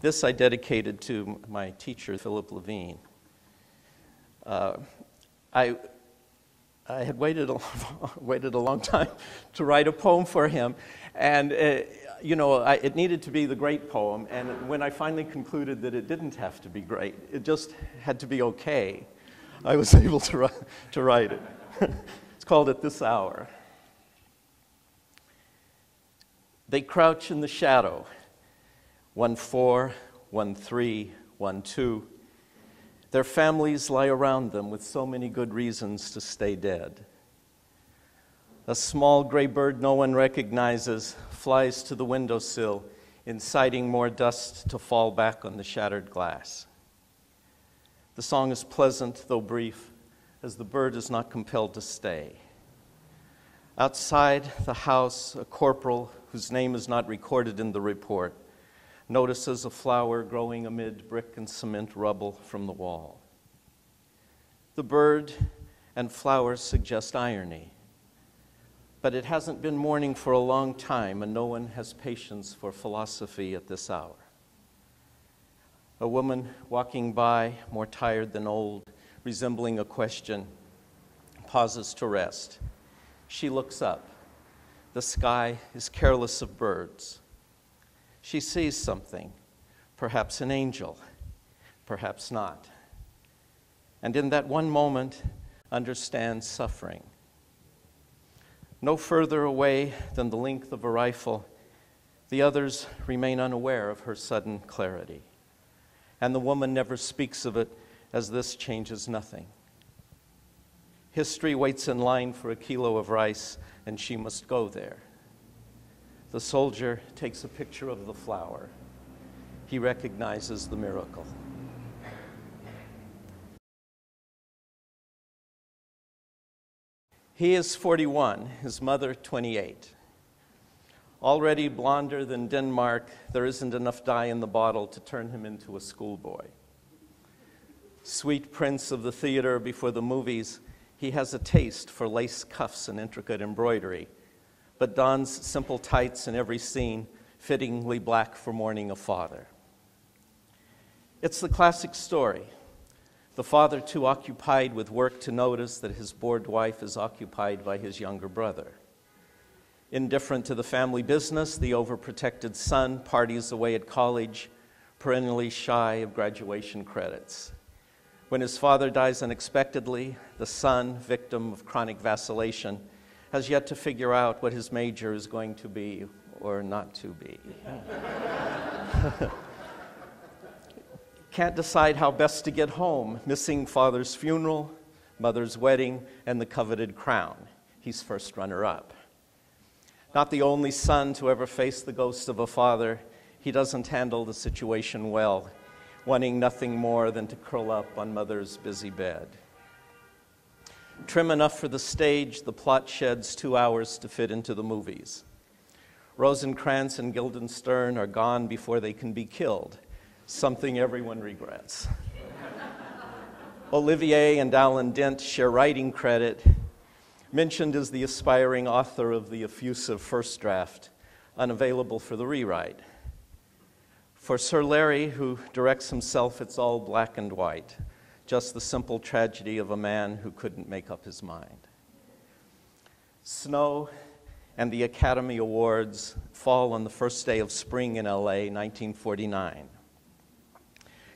This I dedicated to my teacher, Philip Levine. I had waited a long time to write a poem for him, and it needed to be the great poem. And when I finally concluded that it didn't have to be great, it just had to be okay, I was able to write it. It's called "At This Hour." They crouch in the shadow, 1-4, 1-3, 1-2. Their families lie around them with so many good reasons to stay dead. A small gray bird no one recognizes flies to the windowsill, inciting more dust to fall back on the shattered glass. The song is pleasant, though brief, as the bird is not compelled to stay. Outside the house, a corporal, whose name is not recorded in the report, notices a flower growing amid brick and cement rubble from the wall. The bird and flowers suggest irony, but it hasn't been morning for a long time, and no one has patience for philosophy at this hour. A woman walking by, more tired than old, resembling a question, pauses to rest. She looks up. The sky is careless of birds. She sees something, perhaps an angel, perhaps not. And in that one moment, understands suffering. No further away than the length of a rifle, the others remain unaware of her sudden clarity. And the woman never speaks of it, as this changes nothing. History waits in line for a kilo of rice, and she must go there. The soldier takes a picture of the flower. He recognizes the miracle. He is 41, his mother 28. Already blonder than Denmark, there isn't enough dye in the bottle to turn him into a schoolboy. Sweet prince of the theater before the movies, he has a taste for lace cuffs and intricate embroidery, but dons simple tights in every scene, fittingly black for mourning a father. It's the classic story. The father too occupied with work to notice that his bored wife is occupied by his younger brother. Indifferent to the family business, the overprotected son parties away at college, perennially shy of graduation credits. When his father dies unexpectedly, the son, victim of chronic vacillation, has yet to figure out what his major is going to be or not to be. Can't decide how best to get home, missing father's funeral, mother's wedding, and the coveted crown. He's first runner-up. Not the only son to ever face the ghost of a father, he doesn't handle the situation well, wanting nothing more than to curl up on mother's busy bed. Trim enough for the stage, the plot sheds 2 hours to fit into the movies. Rosencrantz and Guildenstern are gone before they can be killed, something everyone regrets. Olivier and Alan Dent share writing credit, mentioned as the aspiring author of the effusive first draft, unavailable for the rewrite. For Sir Larry, who directs himself, it's all black and white, just the simple tragedy of a man who couldn't make up his mind. Snow and the Academy Awards fall on the first day of spring in LA, 1949.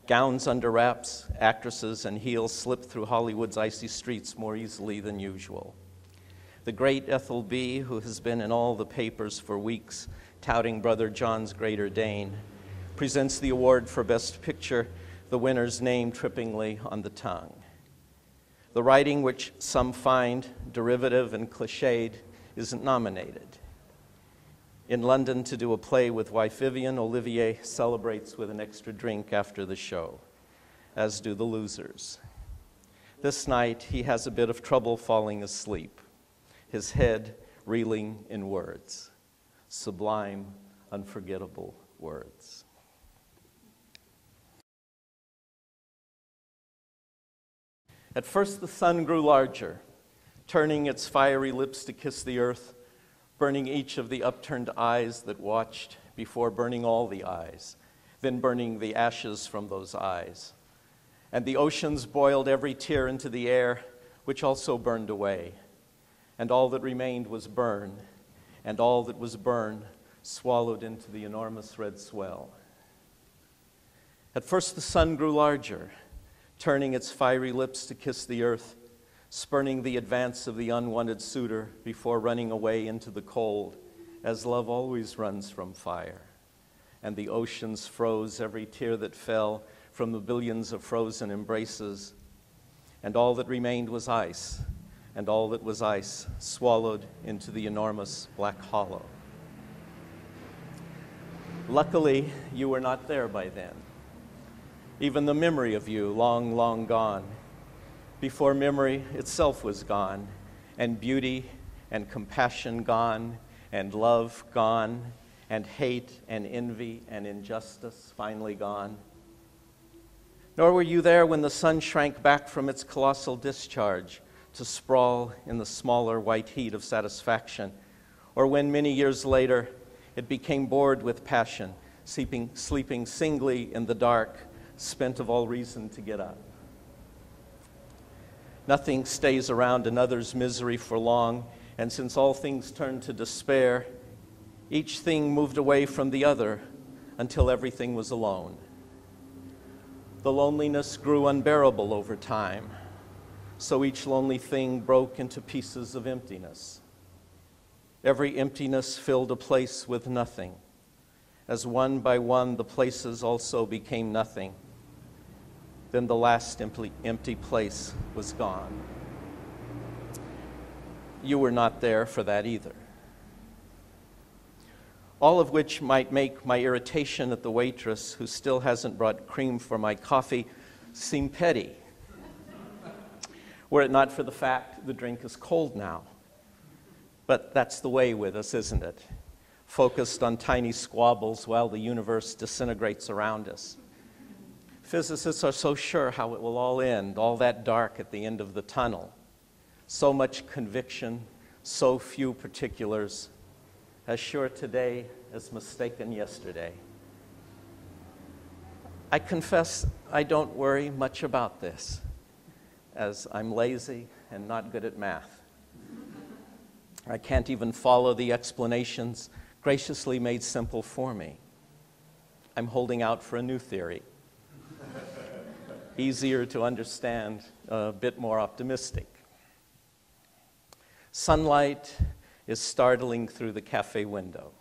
Gowns under wraps, actresses, and heels slip through Hollywood's icy streets more easily than usual. The great Ethel B., who has been in all the papers for weeks, touting Brother John's Greater Dane, presents the award for Best Picture, the winner's name trippingly on the tongue. The writing, which some find derivative and cliched, isn't nominated. In London to do a play with wife Vivian, Olivier celebrates with an extra drink after the show, as do the losers. This night, he has a bit of trouble falling asleep, his head reeling in words, sublime, unforgettable words. At first, the sun grew larger, turning its fiery lips to kiss the earth, burning each of the upturned eyes that watched before burning all the eyes, then burning the ashes from those eyes. And the oceans boiled every tear into the air, which also burned away. And all that remained was burn, and all that was burned swallowed into the enormous red swell. At first the sun grew larger, turning its fiery lips to kiss the earth, spurning the advance of the unwanted suitor before running away into the cold, as love always runs from fire. And the oceans froze every tear that fell from the billions of frozen embraces, and all that remained was ice, and all that was ice swallowed into the enormous black hollow. Luckily, you were not there by then. Even the memory of you, long, long gone, before memory itself was gone, and beauty and compassion gone, and love gone, and hate and envy and injustice finally gone. Nor were you there when the sun shrank back from its colossal discharge to sprawl in the smaller white heat of satisfaction, or when many years later it became bored with passion, sleeping singly in the dark, spent of all reason to get up. Nothing stays around another's misery for long, and since all things turned to despair, each thing moved away from the other until everything was alone. The loneliness grew unbearable over time, so each lonely thing broke into pieces of emptiness. Every emptiness filled a place with nothing, as one by one the places also became nothing. Then the last empty place was gone. You were not there for that either. All of which might make my irritation at the waitress who still hasn't brought cream for my coffee seem petty, were it not for the fact the drink is cold now. But that's the way with us, isn't it? Focused on tiny squabbles while the universe disintegrates around us. Physicists are so sure how it will all end, all that dark at the end of the tunnel. So much conviction, so few particulars, as sure today as mistaken yesterday. I confess I don't worry much about this, as I'm lazy and not good at math. I can't even follow the explanations graciously made simple for me. I'm holding out for a new theory. Easier to understand, a bit more optimistic. Sunlight is startling through the cafe window.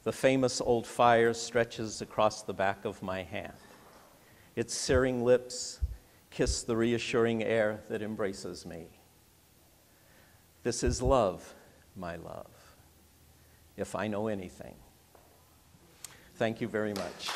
The famous old fire stretches across the back of my hand. Its searing lips kiss the reassuring air that embraces me. This is love, my love, if I know anything. Thank you very much.